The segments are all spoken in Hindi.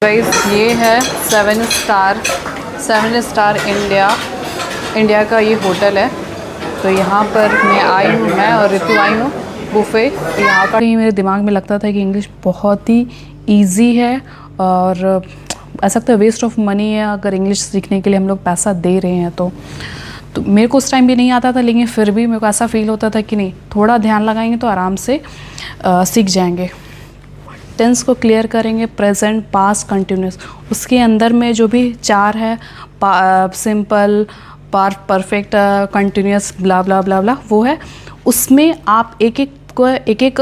गाइस ये है 7 स्टार इंडिया का ये होटल है। तो यहाँ पर मैं और ऋतु आई हूँ बुफे। यहाँ का ही मेरे दिमाग में लगता था कि इंग्लिश बहुत ही इजी है और ऐसा लगता है वेस्ट ऑफ मनी है अगर इंग्लिश सीखने के लिए हम लोग पैसा दे रहे हैं। तो मेरे को उस टाइम भी नहीं आता था, लेकिन फिर भी मेरे को ऐसा फील होता था कि नहीं, थोड़ा ध्यान लगाएंगे तो आराम से सीख जाएंगे। टेंस को क्लियर करेंगे, प्रेजेंट, पास्ट, कंटिन्यूस। उसके अंदर में जो भी चार है, सिंपल, परफेक्ट, कंटिन्यूस, ब्ला ब्ला ब्ला ब्ला, वो है। उसमें आप एक एक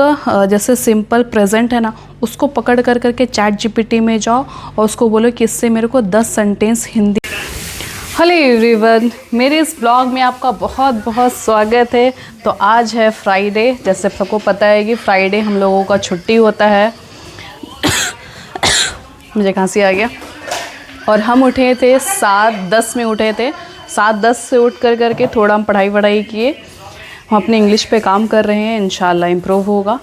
जैसे सिंपल प्रेजेंट है ना, उसको पकड़ कर करके चैट जीपीटी में जाओ और उसको बोलो कि इससे मेरे को 10 सेंटेंस हिंदी। हेलो एवरीवन, मेरे इस ब्लॉग में आपका बहुत बहुत स्वागत है। तो आज है फ्राइडे। जैसे सबको पता है कि फ्राइडे हम लोगों का छुट्टी होता है। मुझे खांसी आ गया। और हम उठे थे 7:10 में उठे थे। 7:10 से उठ करके थोड़ा हम पढ़ाई किए। हम अपने इंग्लिश पे काम कर रहे हैं, इंशाल्लाह इम्प्रूव होगा।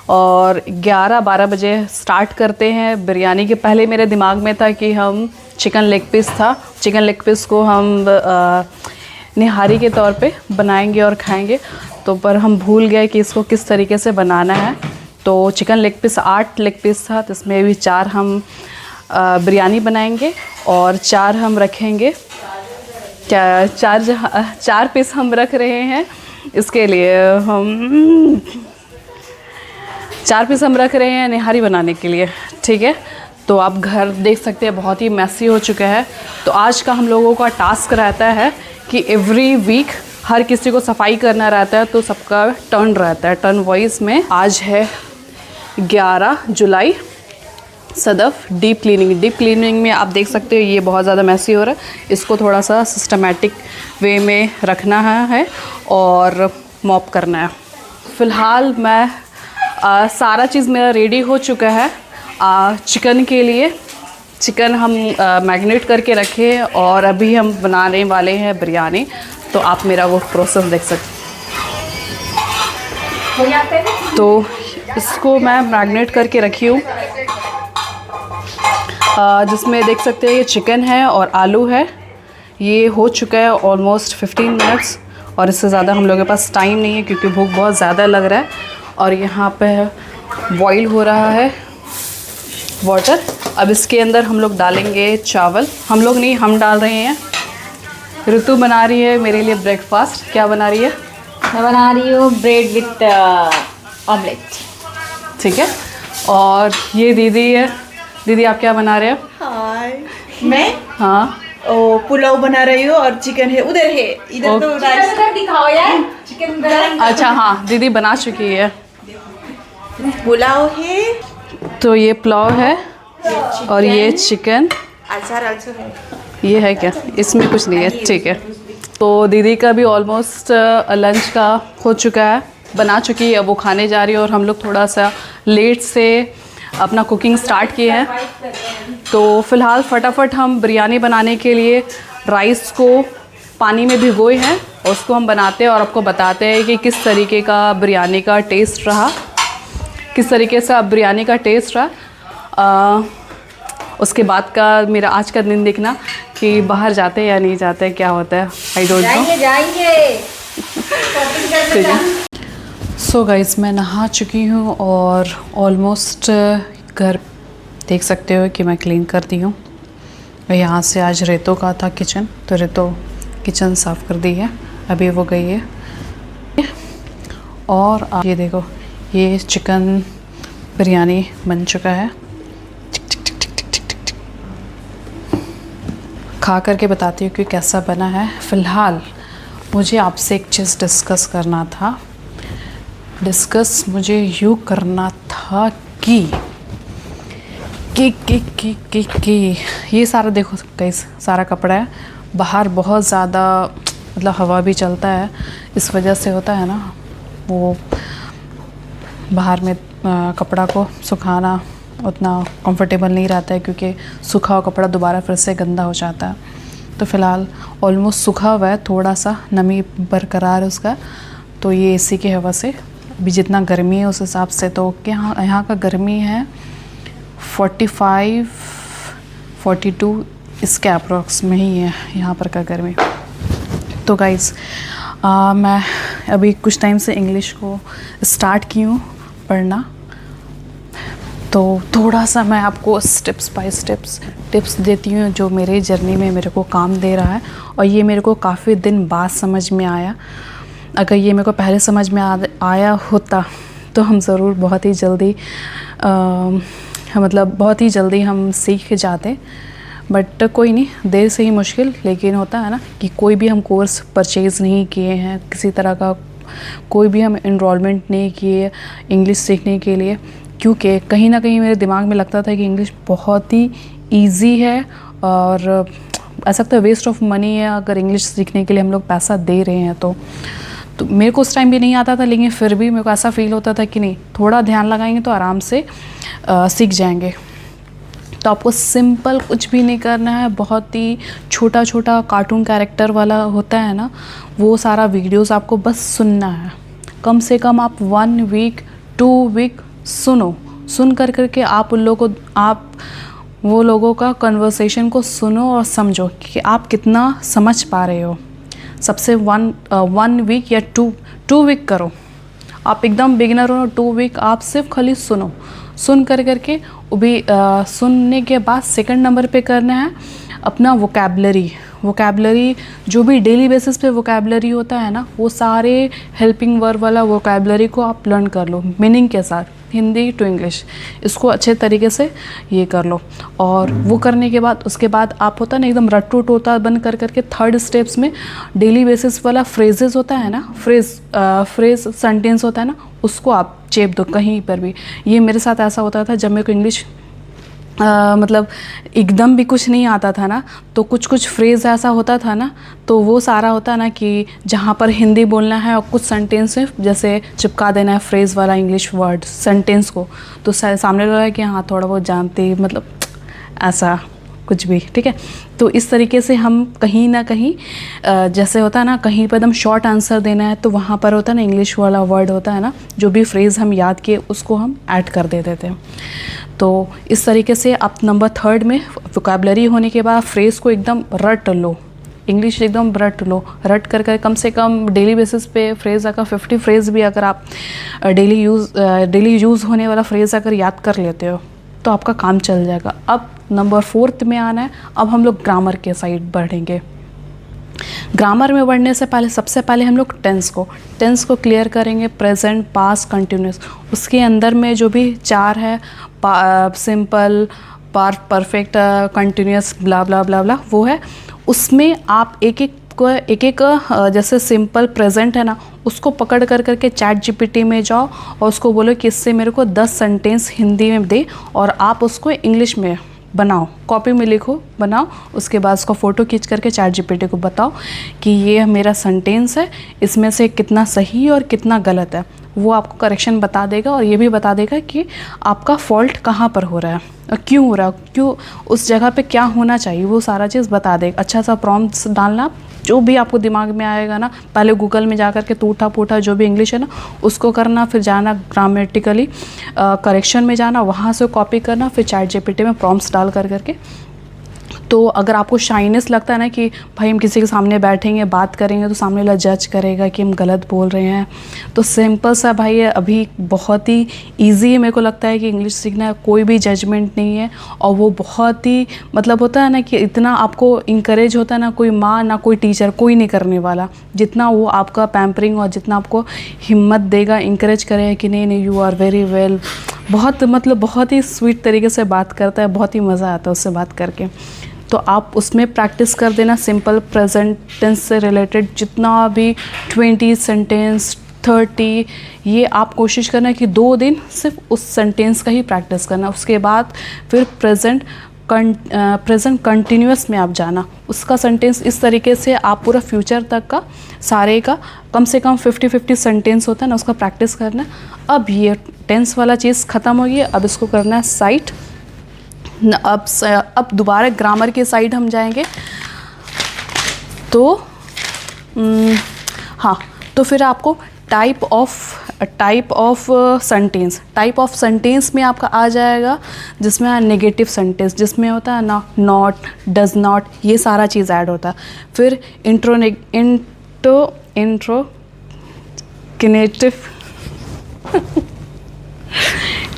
और 11-12 बजे स्टार्ट करते हैं बिरयानी के। पहले मेरे दिमाग में था कि हम चिकन लेग पीस को हम निहारी के तौर पे बनाएंगे और खाएंगे। तो पर हम भूल गए कि इसको किस तरीके से बनाना है। तो chicken leg piece 8 leg piece था, तो इसमें भी 4 हम बिरयानी बनाएंगे और 4 हम रखेंगे। 4 पीस हम रख रहे हैं। इसके लिए हम 4 पीस हम रख रहे हैं निहारी बनाने के लिए, ठीक है। तो आप घर देख सकते हैं बहुत ही मैसी हो चुका है। तो आज का हम लोगों का टास्क रहता है कि एवरी वीक हर किसी को सफाई करना रहता है। तो सबका टर्न रहता है, टर्न वाइज में। आज है 11 जुलाई, सदफ डीप क्लीनिंग में आप देख सकते हो ये बहुत ज़्यादा मैसी हो रहा है। इसको थोड़ा सा सिस्टमेटिक वे में रखना है और मॉप करना है। फ़िलहाल मैं सारा चीज़ मेरा रेडी हो चुका है। चिकन के लिए चिकन हम मैरिनेट करके रखे हैं और अभी हम बनाने वाले हैं बिरयानी। तो आप मेरा वो प्रोसेस देख सकते हैं। तो इसको मैं मैरिनेट करके रखी हूँ, जिसमें देख सकते हैं ये चिकन है और आलू है। ये हो चुका है ऑलमोस्ट 15 मिनट्स और इससे ज़्यादा हम लोगों के पास टाइम नहीं है क्योंकि भूख बहुत ज़्यादा लग रहा है। और यहाँ पे बॉईल हो रहा है वाटर। अब इसके अंदर हम लोग डालेंगे चावल। हम लोग नहीं, हम डाल रहे हैं। ऋतु बना रही है मेरे लिए ब्रेकफास्ट। क्या बना रही है? मैं बना रही हूँ ब्रेड विथ ऑमलेट, ठीक है। और ये दीदी है। दीदी आप क्या बना रहे हैं? हाय, मैं हाँ पुलाव बना रही हूँ और चिकन है उधर है, इधर तो राइस। दिखाओ यार, चिकन। अच्छा हाँ, दीदी बना चुकी है। पुलाव है, तो ये पुलाव है और ये चिकन। अचार है। ये है क्या? इसमें कुछ नहीं है, ठीक है। तो दीदी का भी ऑलमोस्ट लंच का हो चुका है, बना चुकी है। अब वो खाने जा रही है और हम लोग थोड़ा सा लेट से अपना कुकिंग स्टार्ट किए हैं। तो फ़िलहाल फटाफट हम बिरयानी बनाने के लिए राइस को पानी में भिगोए हैं और उसको हम बनाते हैं और आपको बताते हैं कि किस तरीके का बिरयानी का टेस्ट रहा, किस तरीके से अब बिरयानी का टेस्ट रहा। उसके बाद का मेरा आज का दिन देखना कि बाहर जाते हैं या नहीं जाते, क्या होता है, आई डोंट नो। जाएंगे ठीक है। सो गाइस, मैं नहा चुकी हूँ और ऑलमोस्ट घर देख सकते हो कि मैं क्लीन कर दी हूँ। यहाँ से आज रेतो का था किचन, तो रेतो किचन साफ़ कर दी है, अभी वो गई है। और ये देखो, ये चिकन बिरयानी बन चुका है। खा करके बताती हूँ कि कैसा बना है। फ़िलहाल मुझे आपसे एक चीज़ डिस्कस करना था। मुझे यूँ करना था कि ये सारा देखो गाइस, सारा कपड़ा है। बाहर बहुत ज़्यादा मतलब हवा भी चलता है, इस वजह से होता है ना, वो बाहर में कपड़ा को सुखाना उतना कंफर्टेबल नहीं रहता है क्योंकि सूखा हुआ कपड़ा दोबारा फिर से गंदा हो जाता है। तो फ़िलहाल ऑलमोस्ट सूखा हुआ है, थोड़ा सा नमी बरकरार है उसका। तो ये एसी की हवा से अभी जितना गर्मी है उस हिसाब से, तो यहाँ का गर्मी है 45 42 इसके अप्रॉक्स में ही है यहाँ पर का गर्मी। तो गाइस मैं अभी कुछ टाइम से इंग्लिश को स्टार्ट की हूँ पढ़ना, तो थोड़ा सा मैं आपको स्टेप्स बाय स्टेप्स टिप्स देती हूँ जो मेरे जर्नी में मेरे को काम दे रहा है। और ये मेरे को काफ़ी दिन बाद समझ में आया। अगर ये मेरे को पहले समझ में आया होता तो हम ज़रूर बहुत ही जल्दी मतलब बहुत ही जल्दी हम सीख जाते। बट कोई नहीं, देर से ही मुश्किल। लेकिन होता है ना कि कोई भी हम कोर्स परचेज़ नहीं किए हैं, किसी तरह का कोई भी हम इनरोलमेंट नहीं किए इंग्लिश सीखने के लिए, क्योंकि कहीं ना कहीं मेरे दिमाग में लगता था कि इंग्लिश बहुत ही ईजी है और ऐसा लगता है वेस्ट ऑफ मनी है अगर इंग्लिश सीखने के लिए हम लोग पैसा दे रहे हैं। तो मेरे को उस टाइम भी नहीं आता था, लेकिन फिर भी मेरे को ऐसा फ़ील होता था कि नहीं, थोड़ा ध्यान लगाएंगे तो आराम से सीख जाएंगे। तो आपको सिंपल कुछ भी नहीं करना है, बहुत ही छोटा छोटा कार्टून कैरेक्टर वाला होता है ना, वो सारा वीडियोस आपको बस सुनना है। कम से कम आप 1 वीक 2 वीक सुन करके आप उन लोगों को वो लोगों का कन्वर्सेशन को सुनो और समझो कि आप कितना समझ पा रहे हो। सबसे 1 वीक या 2 वीक करो। आप एकदम बिगिनर हो, 2 वीक आप सिर्फ खाली सुन करके वो भी सुनने के बाद सेकंड नंबर पे करना है अपना वोकैबलरी जो भी डेली बेसिस पे वोकैबलरी होता है ना, वो सारे हेल्पिंग वर्ब वाला वोकैबलरी को आप लर्न कर लो मीनिंग के साथ, हिंदी टू इंग्लिश। इसको अच्छे तरीके से ये कर लो। और वो करने के बाद उसके बाद आप होता ना एकदम रट्टू टोता बंद करके थर्ड स्टेप्स में डेली बेसिस वाला फ्रेजेस होता है ना, फ्रेज सेंटेंस होता है ना, उसको आप चेप दो कहीं पर भी। ये मेरे साथ ऐसा होता था जब मेरे को इंग्लिश मतलब एकदम भी कुछ नहीं आता था ना, तो कुछ फ्रेज़ ऐसा होता था ना, तो वो सारा होता ना कि जहाँ पर हिंदी बोलना है और कुछ सेंटेंस जैसे चिपका देना है फ्रेज़ वाला इंग्लिश वर्ड सेंटेंस को, तो सामने लगा कि हाँ थोड़ा बहुत जानते, मतलब ऐसा कुछ भी, ठीक है। तो इस तरीके से हम कहीं ना कहीं जैसे होता है ना, कहीं पर एकदम शॉर्ट आंसर देना है तो वहाँ पर होता है ना इंग्लिश वाला वर्ड होता है ना, जो भी फ्रेज़ हम याद किए उसको हम ऐड कर देते थे। तो इस तरीके से आप नंबर 3 में वोकैबलरी होने के बाद फ्रेज़ को एकदम रट लो, इंग्लिश एकदम रट कर कम से कम डेली बेसिस पे फ्रेज़ अगर 50 फ्रेज़ भी अगर आप डेली यूज़ होने वाला फ्रेज़ अगर याद कर लेते हो तो आपका काम चल जाएगा। अब नंबर 4 में आना है। अब हम लोग ग्रामर के साइड बढ़ेंगे। ग्रामर में बढ़ने से पहले सबसे पहले हम लोग टेंस को क्लियर करेंगे, प्रेजेंट, पास्ट, कंटिन्यूस। उसके अंदर में जो भी 4 है, सिंपल, परफेक्ट, कंटिन्यूस, ब्ला ब्ला ब्ला ब्ला, वो है। उसमें आप एक एक जैसे सिंपल प्रेजेंट है ना, उसको पकड़ करके चैट जीपीटी में जाओ और उसको बोलो कि इससे मेरे को 10 सेंटेंस हिंदी में दे और आप उसको इंग्लिश में बनाओ, कॉपी में लिखो, बनाओ। उसके बाद उसका फ़ोटो खींच करके चैट जीपीटी को बताओ कि ये मेरा सेंटेंस है, इसमें से कितना सही और कितना गलत है। वो आपको करेक्शन बता देगा और ये भी बता देगा कि आपका फॉल्ट कहाँ पर हो रहा है और क्यों हो रहा है, क्यों उस जगह पे क्या होना चाहिए, वो सारा चीज़ बता देगा। अच्छा सा प्रॉम्प्ट्स डालना, जो भी आपको दिमाग में आएगा ना, पहले गूगल में जा कर के टूटा फूटा जो भी इंग्लिश है ना उसको करना, फिर जाना ग्रामेटिकली करेक्शन में जाना, वहाँ से कॉपी करना, फिर चैट जीपीटी में प्रॉम्प्ट्स डाल करके। तो अगर आपको शाइनेस लगता है ना कि भाई हम किसी के सामने बैठेंगे बात करेंगे तो सामने वाला जज करेगा कि हम गलत बोल रहे हैं, तो सिंपल सा भाई अभी बहुत ही इजी है। मेरे को लगता है कि इंग्लिश सीखना है, कोई भी जजमेंट नहीं है और वो बहुत ही मतलब होता है ना कि इतना आपको इंकरेज होता है ना, कोई माँ ना कोई टीचर कोई नहीं करने वाला, जितना वो आपका पैम्परिंग और जितना आपको हिम्मत देगा, इंकरेज करेगा कि नहीं नहीं यू आर वेरी वेल, बहुत मतलब बहुत ही स्वीट तरीके से बात करता है, बहुत ही मज़ा आता है उससे बात करके। तो आप उसमें प्रैक्टिस कर देना, सिंपल प्रेजेंट टेंस से रिलेटेड जितना भी 20 सेंटेंस 30, ये आप कोशिश करना कि 2 दिन सिर्फ उस सेंटेंस का ही प्रैक्टिस करना। उसके बाद फिर प्रेजेंट कंटिन्यूस में आप जाना, उसका सेंटेंस इस तरीके से आप पूरा फ्यूचर तक का सारे का कम से कम 50-50 सेंटेंस होता है ना, उसका प्रैक्टिस करना। अब ये टेंस वाला चीज़ ख़त्म हो गई, अब इसको करना है साइट। अब दोबारा ग्रामर के साइड हम जाएंगे। तो हाँ, तो फिर आपको type of type of sentence. Type of sentence में आपका आ जाएगा जिसमें नेगेटिव सेंटेंस, जिसमें होता है ना नॉट, डज नॉट, ये सारा चीज़ ऐड होता है। फिर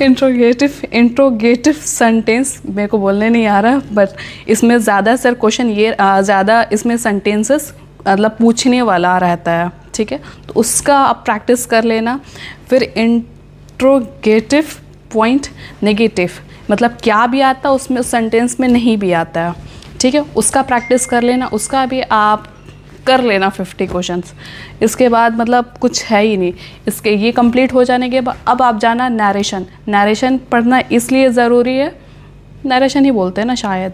इंट्रोगेटिव सेंटेंस, मेरे को बोलने नहीं आ रहा, बट इसमें ज़्यादा सर क्वेश्चन ये ज़्यादा इसमें सेंटेंसेस मतलब पूछने वाला रहता है, ठीक है, तो उसका आप प्रैक्टिस कर लेना। फिर इंट्रोगेटिव पॉइंट नेगेटिव, मतलब क्या भी आता है उसमें, उस सेंटेंस में नहीं भी आता है, ठीक है, उसका प्रैक्टिस कर लेना, उसका भी आप कर लेना 50 क्वेश्चंस। इसके बाद मतलब कुछ है ही नहीं, इसके ये कंप्लीट हो जाने के बाद अब आप जाना नरेशन। नरेशन पढ़ना इसलिए ज़रूरी है, नरेशन ही बोलते हैं ना शायद,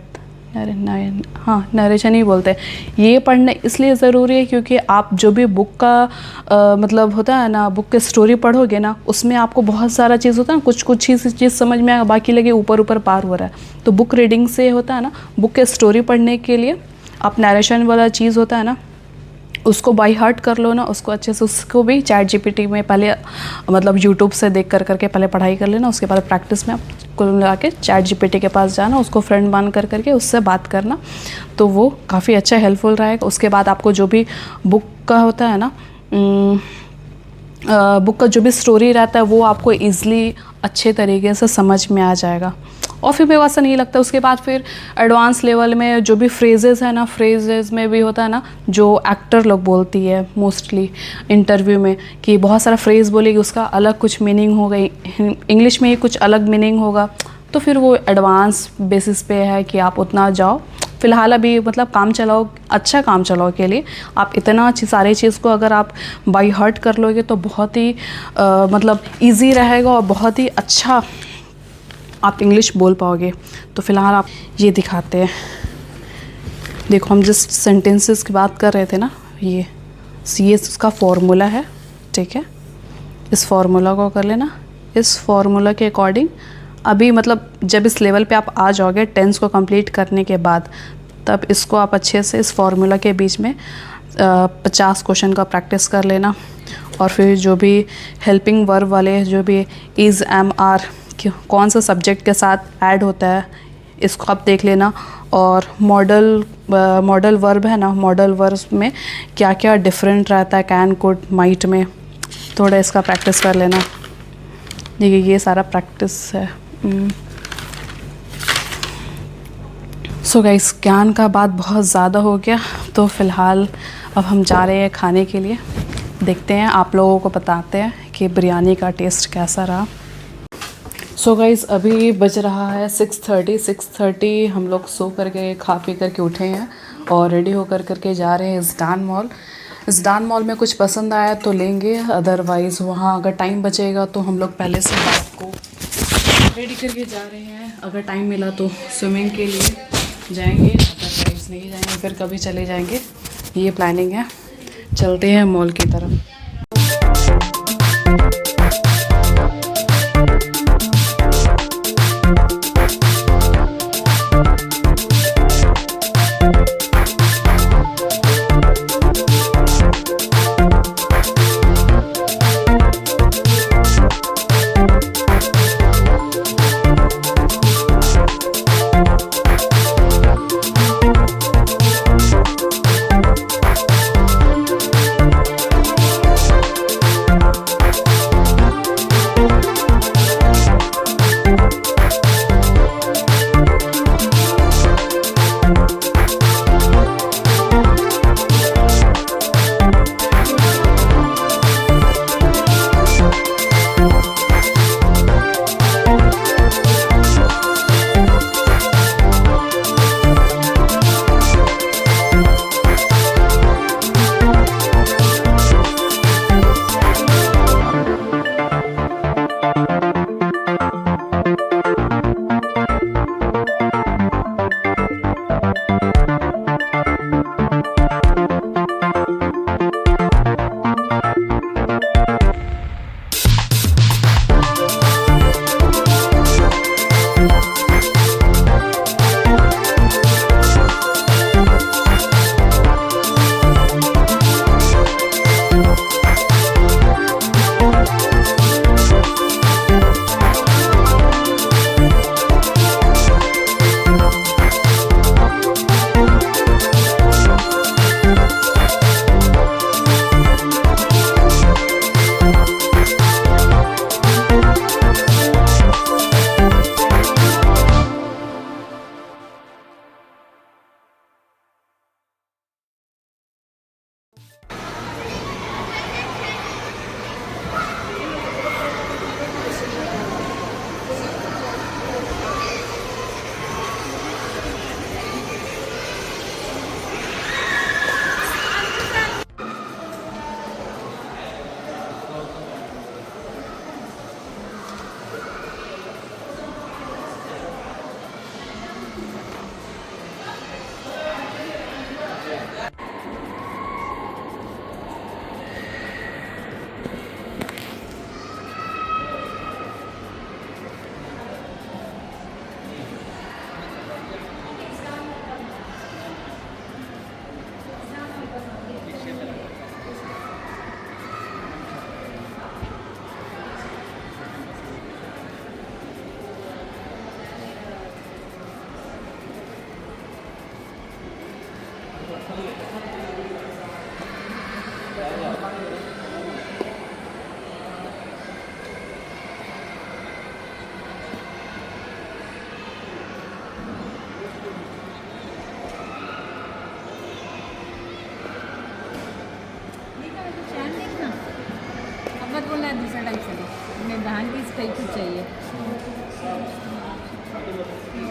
हाँ नरेशन ही बोलते हैं। ये पढ़ना इसलिए ज़रूरी है क्योंकि आप जो भी बुक का मतलब होता है ना, बुक की स्टोरी पढ़ोगे ना, उसमें आपको बहुत सारा चीज़ होता है ना, कुछ ही चीज़ समझ में आएगा, बाकी लगे ऊपर ऊपर पार हो रहा है। तो बुक रीडिंग से होता है ना, बुक की स्टोरी पढ़ने के लिए आप नरेशन वाला चीज़ होता है ना, उसको बाई हार्ट कर लो ना, उसको अच्छे से, उसको भी चैट जीपीटी में पहले मतलब यूट्यूब से देख करके पहले पढ़ाई कर लेना, उसके बाद प्रैक्टिस में आप कुल मिला के चैट जीपीटी के पास जाना, उसको फ्रेंड मान करके उससे बात करना, तो वो काफ़ी अच्छा हेल्पफुल रहेगा। उसके बाद आपको जो भी बुक का होता है ना, बुक का जो भी स्टोरी रहता है वो आपको ईज़िली अच्छे तरीके से समझ में आ जाएगा। और फिर मेरे को ऐसा नहीं लगता, उसके बाद फिर एडवांस लेवल में जो भी फ्रेजेस है ना, फ्रेजेस में भी होता है ना, जो एक्टर लोग बोलती है मोस्टली इंटरव्यू में, कि बहुत सारा फ्रेज़ बोलेगी, उसका अलग कुछ मीनिंग होगा, इंग्लिश में ही कुछ अलग मीनिंग होगा, तो फिर वो एडवांस बेसिस पे है कि आप उतना जाओ। फ़िलहाल अभी मतलब काम चलाओ, अच्छा काम चलाओ के लिए आप इतना सारे चीज़ को अगर आप बाई हार्ट कर लोगे तो बहुत ही मतलब ईजी रहेगा और बहुत ही अच्छा आप इंग्लिश बोल पाओगे। तो फ़िलहाल आप ये दिखाते हैं, देखो हम जिस सेंटेंसेस की बात कर रहे थे ना, ये उसका फॉर्मूला है, ठीक है, इस फॉर्मूला को कर लेना। इस फॉर्मूला के अकॉर्डिंग अभी मतलब जब इस लेवल पे आप आ जाओगे टेंस को कंप्लीट करने के बाद, तब इसको आप अच्छे से इस फॉर्मूला के बीच में 50 क्वेश्चन का प्रैक्टिस कर लेना। और फिर जो भी हेल्पिंग वर्ब वाले जो भी इज़, एम, आर कौन सा सब्जेक्ट के साथ ऐड होता है, इसको आप देख लेना। और मॉडल वर्ब है ना, मॉडल वर्ब में क्या क्या डिफरेंट रहता है कैन, कुड, माइट में, थोड़ा इसका प्रैक्टिस कर लेना। देखिए ये सारा प्रैक्टिस है। सो गाइस, ज्ञान का बात बहुत ज़्यादा हो गया, तो फ़िलहाल अब हम जा रहे हैं खाने के लिए। देखते हैं, आप लोगों को बताते हैं कि बिरयानी का टेस्ट कैसा रहा। सो गाइस, अभी बज रहा है 6:30 हम लोग सो करके खा पी करके उठे हैं और रेडी हो करके जा रहे हैं इज़्दान मॉल। इज़्दान मॉल में कुछ पसंद आया तो लेंगे, अदरवाइज़ वहाँ अगर टाइम बचेगा तो हम लोग पहले से रात को रेडी करके जा रहे हैं। अगर टाइम मिला तो स्विमिंग के लिए जाएंगे, अदरवाइज़ नहीं जाएंगे, फिर कभी चले जाएंगे, ये प्लानिंग है। चलते हैं मॉल की तरफ। मत बोलना है दूसरा टाइप से, मैं धान की इस टाइप की चाहिए।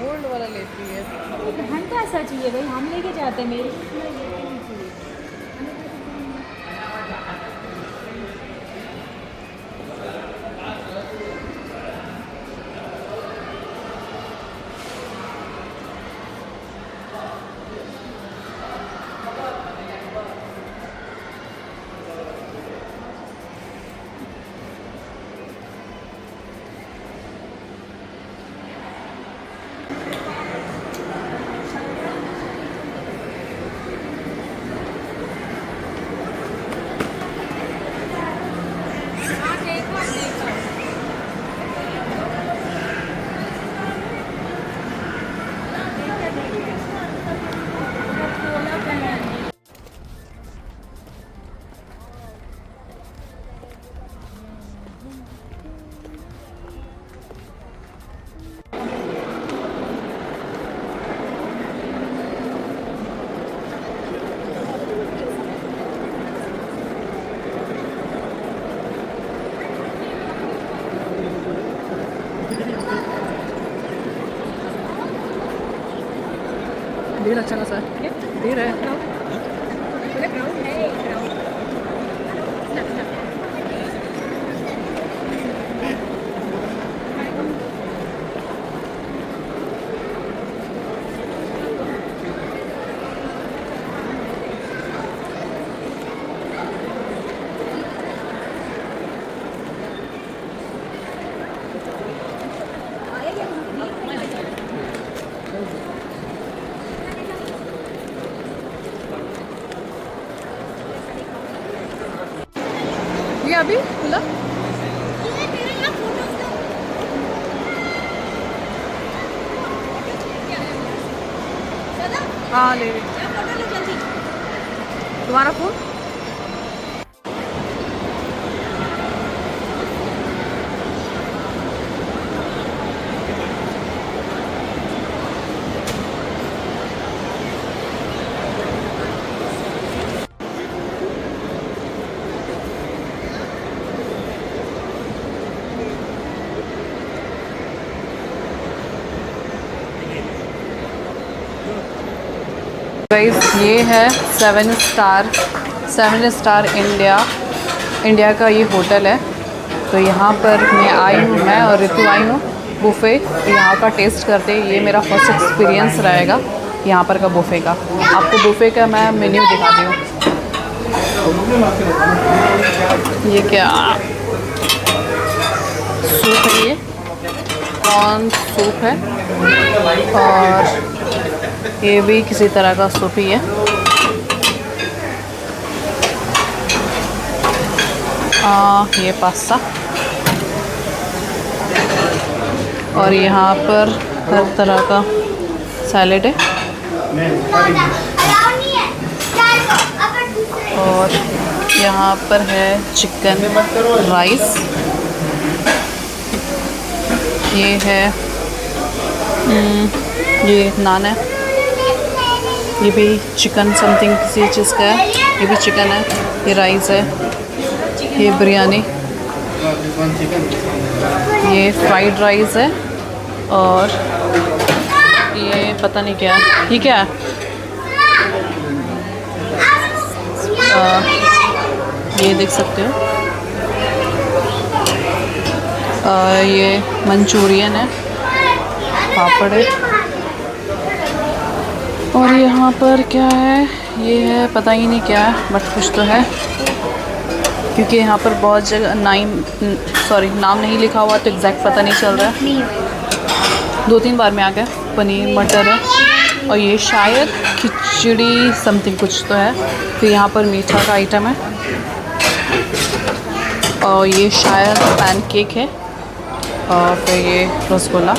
गोल्ड वाला लेती है। धान का ऐसा चाहिए भाई, हम लेके जाते हैं, मेरे को इतना ये नहीं चाहिए। भीड़ अच्छा खासा है, भीड़ है। ये अभी खुला? हाँ ले रही। तुम्हारा फोन? गाइस ये है 7 स्टार इंडिया का ये होटल है। तो यहाँ पर मैं आई हूँ, मैं और ऋतु आई हूँ बुफ़े यहाँ का टेस्ट करते। ये मेरा फर्स्ट एक्सपीरियंस रहेगा यहाँ पर का बुफ़े का। आपको बुफ़े का मैं मेन्यू दिखाती हूँ। ये क्या सूप है, ये कॉर्न सूप है और ये भी किसी तरह का सूप ही है। ये पास्ता और यहाँ पर हर तरह का सैलेड है और यहाँ पर है चिकन राइस। ये है ये नान है, ये भी चिकन समथिंग किसी चीज़ का है, ये भी चिकन है। ये राइस है, ये बिरयानी, ये फ्राइड राइस है और ये पता नहीं क्या है, ये क्या है? ये देख सकते हो ये मंचूरियन है, पापड़ है और यहाँ पर क्या है, ये है पता ही नहीं क्या है बट कुछ तो है क्योंकि यहाँ पर बहुत जगह नाम नहीं लिखा हुआ तो एग्जैक्ट पता नहीं चल रहा है। 2-3 बार में आ गया। पनीर मटर है और ये शायद खिचड़ी समथिंग कुछ तो है। फिर यहाँ पर मीठा का आइटम है और ये शायद पैनकेक है और फिर ये रसगुल्ला।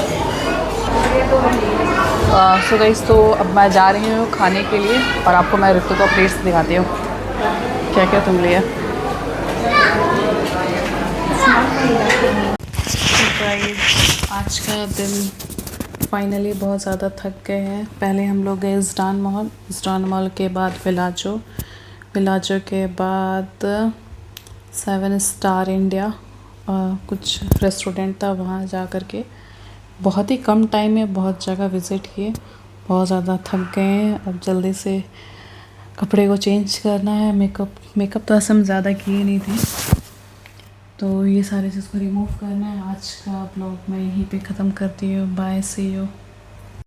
सो गाइस, तो अब मैं जा रही हूँ खाने के लिए और आपको मैं ऋतु का प्लेट्स दिखाती हूँ क्या क्या तुम लिया। आज का दिन फाइनली बहुत ज़्यादा थक गए हैं। पहले हम लोग गए इस्टान मॉल के बाद विलाजो के बाद 7 स्टार इंडिया, कुछ रेस्टोरेंट था, वहाँ जा कर के बहुत ही कम टाइम में बहुत जगह विज़िट किए। बहुत ज़्यादा थक गए हैं। अब जल्दी से कपड़े को चेंज करना है। मेकअप तो असम ज़्यादा किए नहीं थे, तो ये सारी चीज़ को रिमूव करना है। आज का ब्लॉग मैं यहीं पे ख़त्म करती हूँ। Bye, see you.